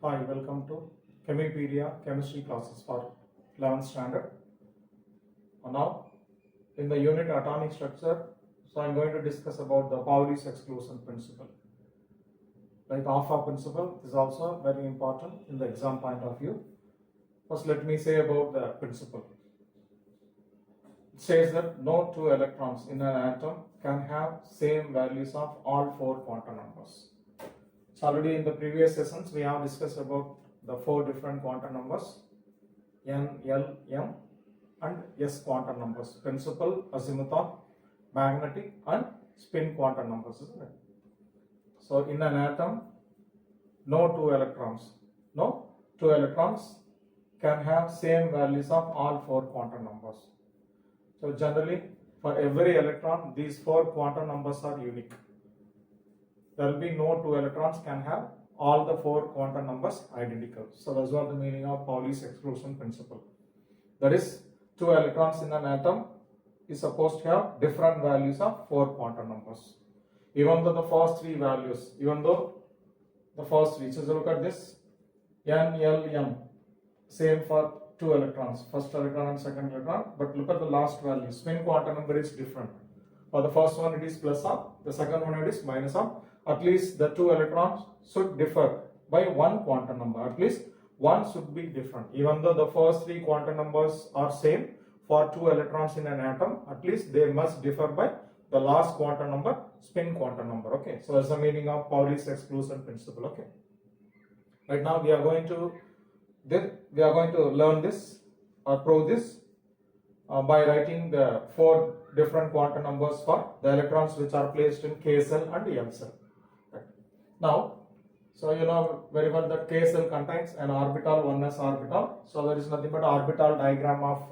Hi, welcome to Chemipedia chemistry classes for 11th standard. Now, in the unit atomic structure, so I'm going to discuss about the Pauli's exclusion principle. Like alpha principle is also very important in the exam point of view. First, let me say about the principle. It says that no two electrons in an atom can have same values of all four quantum numbers. So already in the previous sessions we have discussed about the four different quantum numbers n, l, m and s quantum numbers: principal, azimuthal, magnetic and spin quantum numbers, isn't it? So in an atom, no two electrons can have same values of all four quantum numbers. So generally for every electron these four quantum numbers are unique. There will be no two electrons can have all the four quantum numbers identical. So that's what the meaning of Pauli's exclusion principle. That is, two electrons in an atom is supposed to have different values of four quantum numbers. Even though the first three, so look at this, n, l, m, same for two electrons, first electron and second electron, but look at the last value, spin quantum number is different. For the first one it is plus up, the second one it is minus up. At least the two electrons should differ by one quantum number. At least one should be different. Even though the first three quantum numbers are same for two electrons in an atom, at least they must differ by the last quantum number, spin quantum number. Okay, so that's the meaning of Pauli's exclusion principle. Okay, right now we are going to learn this or prove this by writing the four different quantum numbers for the electrons which are placed in K cell and L cell. Now, so you know very well that K cell contains an orbital, 1s orbital. So there is nothing but orbital diagram of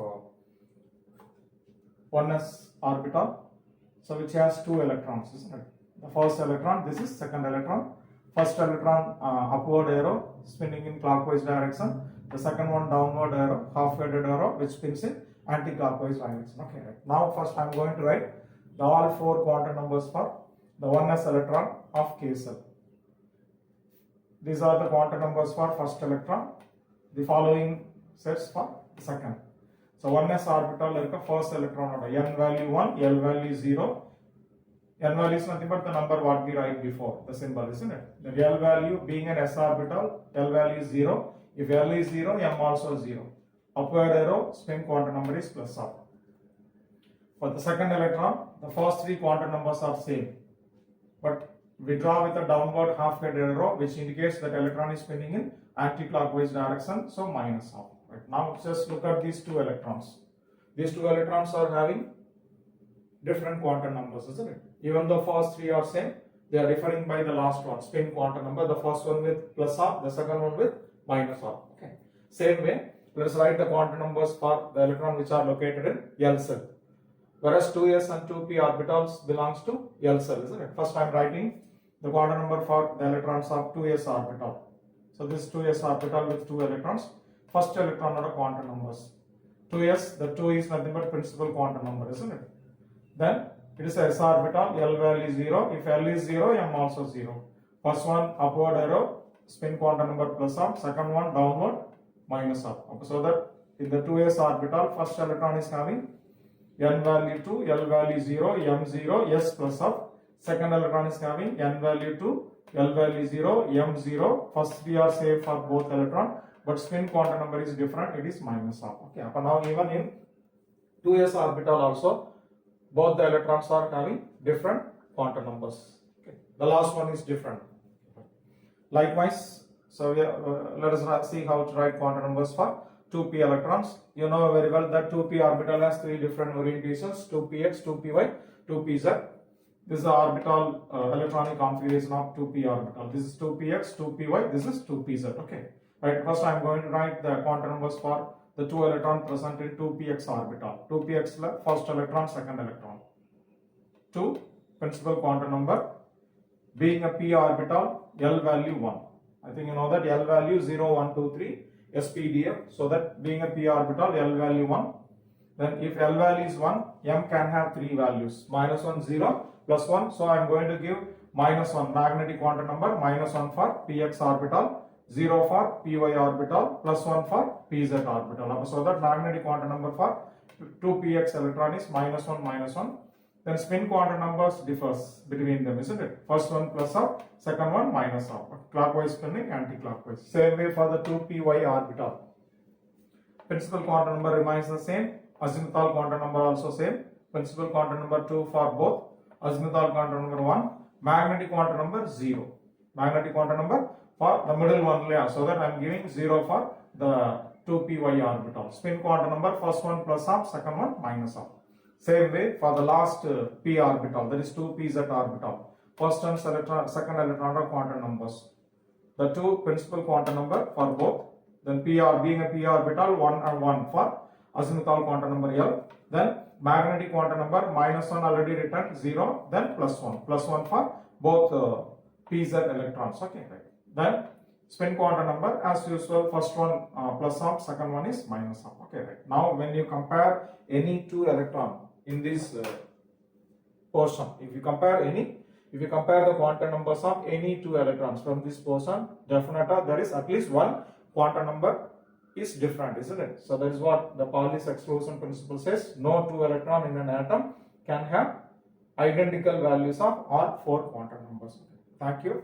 1s orbital. So which has two electrons, isn't it? The first electron, this is second electron. First electron upward arrow spinning in clockwise direction. The second one downward arrow, half-weighted arrow which spins in anti-clockwise direction. Okay, right. Now first I am going to write the all four quantum numbers for the 1s electron of K cell. These are the quantum numbers for first electron. The following sets for second. So 1s orbital is the first electron, n value 1, l value 0. N value is nothing but the number what we write before, the symbol, isn't it? The l value being an s orbital, l value is 0. If l is 0, m also 0. Upward arrow, spin quantum number is plus up. For the second electron, the first three quantum numbers are same, but we draw with a downward half-weighted arrow which indicates that electron is spinning in anti-clockwise direction, so minus half. Right. Now just look at these two electrons. These two electrons are having different quantum numbers, isn't it? Even though first three are same, they are differing by the last one, spin quantum number. The first one with plus half, the second one with minus half. Okay. Same way, let us write the quantum numbers for the electron which are located in L cell. Whereas 2s and 2p orbitals belongs to L cell, isn't it? First I am writing the quantum number for the electrons of 2s orbital. So this 2s orbital with two electrons. First electron are quantum numbers. 2s, the 2 is nothing but principal quantum number, isn't it? Then it is a s orbital, l value is 0. If l is 0, m also 0. First one upward arrow, spin quantum number plus up. Second one downward, minus up. Okay, so that in the 2s orbital, first electron is having n value 2, l value 0, m 0, s plus up. Second electron is having n value 2, l value 0, m 0. First three are same for both electron, but spin quantum number is different, it is minus half. Okay, but now even in 2s orbital also, both the electrons are having different quantum numbers. Okay, the last one is different. Likewise, so let us see how to write quantum numbers for 2p electrons. You know very well that 2p orbital has three different orientations: 2px, 2py, 2pz. This is the orbital electronic configuration of 2p orbital. This is 2px, 2py, this is 2pz. Okay, right. First I am going to write the quantum numbers for the two electron present in 2px orbital. 2px first electron, second electron. 2 principal quantum number being a p orbital, l value 1. I think you know that l value 0, 1, 2, 3 SPDF. So that being a p orbital, l value 1. Then if l value is 1, m can have three values: minus 1, 0, +1. So I am going to give -1 magnetic quantum number, -1 for px orbital, 0 for py orbital, plus 1 for pz orbital. So that magnetic quantum number for 2px electron is -1, then spin quantum numbers differs between them, isn't it? First one plus half, second one minus half. Clockwise spinning, anti-clockwise. Same way for the 2py orbital. Principal quantum number remains the same. Azimuthal quantum number also same. Principal quantum number 2 for both. Azimuthal quantum number 1. Magnetic quantum number 0. Magnetic quantum number for the middle one layer. So that I am giving 0 for the 2py orbital. Spin quantum number, first one plus half, second one minus half. Same way for the last p orbital, that is 2pz orbital. First and second electron are quantum numbers. The two principal quantum number for both. Then pr being a p orbital, 1 and 1 for azimuthal quantum number L. Then magnetic quantum number -1 already written, 0, then plus 1 for both pz electrons. Okay, right. Then spin quantum number as usual, first one plus half, second one is minus half. Okay, right. Now when you compare any two electron in this portion, if you compare the quantum numbers of any two electrons from this portion, definitely there is at least one quantum number is different, isn't it? So that is what the Pauli's exclusion principle says. No two electron in an atom can have identical values of all four quantum numbers. Thank you.